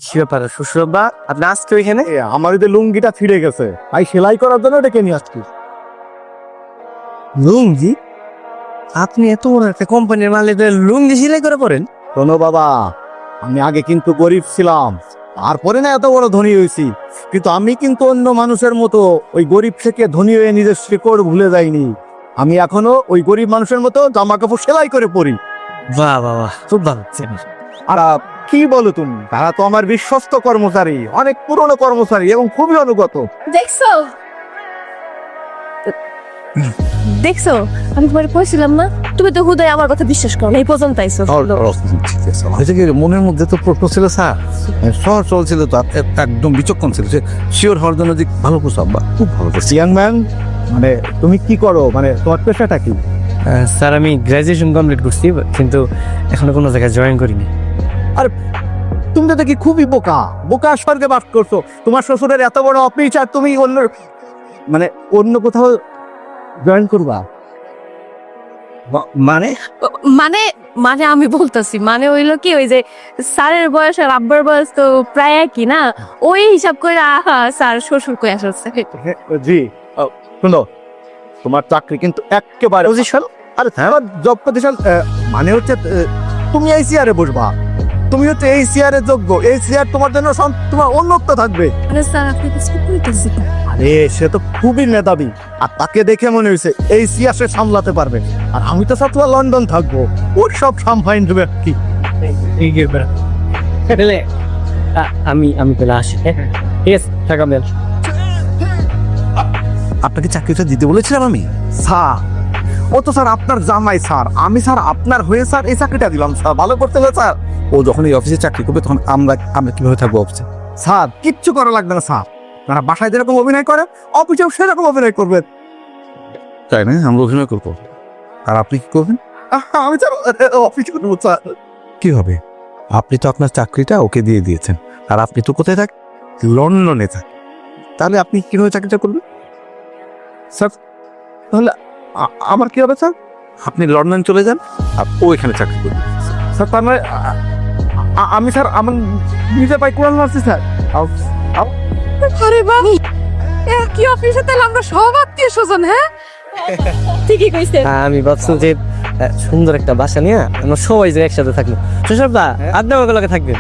কি ব্যাপার শ্বশুরবা, আপনি আজকে ওইখানে? আমার ওই যে লুঙ্গিটা ছিঁড়ে গেছে, তাই সেলাই করার জন্য ডেকে নিয়ে আসছি। লুঙ্গি? আপনি এত বড় একটা কোম্পানির মালিক, লুঙ্গি সেলাই করে পড়েন? শোনো বাবা, আমি আগে কিন্তু গরিব ছিলাম, তারপরে না এত বড় ধনী হয়েছি। কিন্তু আমি কিন্তু অন্য মানুষের মতো ওই গরিব থেকে ধনী হয়ে নিজের শিকড় ভুলে যাইনি। আমি এখনো ওই গরিব মানুষের মতো জামা কাপড় সেলাই করে পরি। বাহ বাহ বাহ, খুব ভালো। আর কি বলো তুমি, তারা তো আমার বিশ্বস্ত কর্মচারী, অনেক পুরনো কর্মচারী এবং খুবই অনুগত। দেখছো দেখছো আমি তোমার কইছিলাম না, তুমি তো হুদায় আমার কথা বিশ্বাস করো না, এই পর্যন্ত আইছো। মনের মধ্যে তো প্রশ্ন ছিল স্যার, শহর চলছিল তো একদম বিচক্ষণ ছিল, সে শিওর হওয়ার জন্য যে ভালো করছো আব্বা, খুব ভালো করছো। ইয়াং ম্যান, মানে তুমি কি করো, মানে তোমার পেশাটা কি? স্যার আমি গ্রাজুয়েশন কমপ্লিট করছি, কিন্তু এখনো কোনো জায়গায় জয়েন করিনি। আর তুমি তো দেখি খুবই বোকা বোকা স্বর্গে বাস করছো। তোমার শ্বশুরের এত বড় অফিস আর তুমি অন্য কোথাও জয়েন করবা? মানে মানে মানে আমি বলতেছি মানে হইলো কি, ওই যে স্যারের বয়স আর আব্বার বয়স তো প্রায় একই না, ওই হিসাব করে স্যার শ্বশুর কই আসছে। জি, শুনো, তোমার চাকরি কিন্তু একেবারে পজিশন, আরে তোমার জব পজিশন মানে হচ্ছে তুমি এই চেয়ারে বসবা, তুমি হচ্ছে এই চেয়ারে যোগ্য, এই চেয়ার তোমার জন্য তোমার উন্মুক্ত থাকবে। আরে স্যার আপনি কিছু কইতেছি? আরে সে তো খুবই মেধাবী, আর তাকে দেখে মনে হয়েছে এই চেয়ার সে সামলাতে পারবে। আর আমি তো সাথে লন্ডন থাকবো, ওর সব সামলাইন দেবে কি। আমি আমি পেলে আসি। ঠিক আছে, টাকা দেন। আপনাকে চাকরিটা দিতে বলেছিলাম আমি। স্যার, ও তো স্যার আপনার জামাই স্যার, আমি স্যার আপনার হয়ে স্যার এই চাকরিটা দিলাম স্যার, ভালো করতে হবে স্যার। ও যখন এই অফিসে চাকরি করবে তখন আমরা কিভাবে থাকবো অফিসে? স্যার কিচ্ছু করা লাগবে না স্যার, আপনারা বাসায় যেরকম অভিনয় করেন অফিসেও সেরকম অভিনয় করবেন। তাই না, আমরা অভিনয় করবো। আর আপনি কি করবেন? আমি স্যার অফিস করবো স্যার। কি হবে? আপনি তো আপনার চাকরিটা ওকে দিয়ে দিয়েছেন, আর আপনি তো কোথায় থাকেন? লন্ডনে থাকেন। তাহলে আপনি কিভাবে চাকরিটা করবেন? স্যার তাহলে আমার কি হবে স্যার? আপনি লন্ডন চলে যান, আর ও এখানে চাকরি করবে। স্যার তার মানে আমি স্যার আমার নিজে পাই কোরআন মারছি স্যার। আরে বাবা, কি অফিসে তাহলে আমরা সব আত্মীয় স্বজন? হ্যাঁ ঠিকই কইছেন। আমি ভাবছি যে সুন্দর একটা বাসা নিয়ে আমরা সবাই যে একসাথে থাকবো। শ্বশুরবা, আপনি আমার লগে থাকবেন।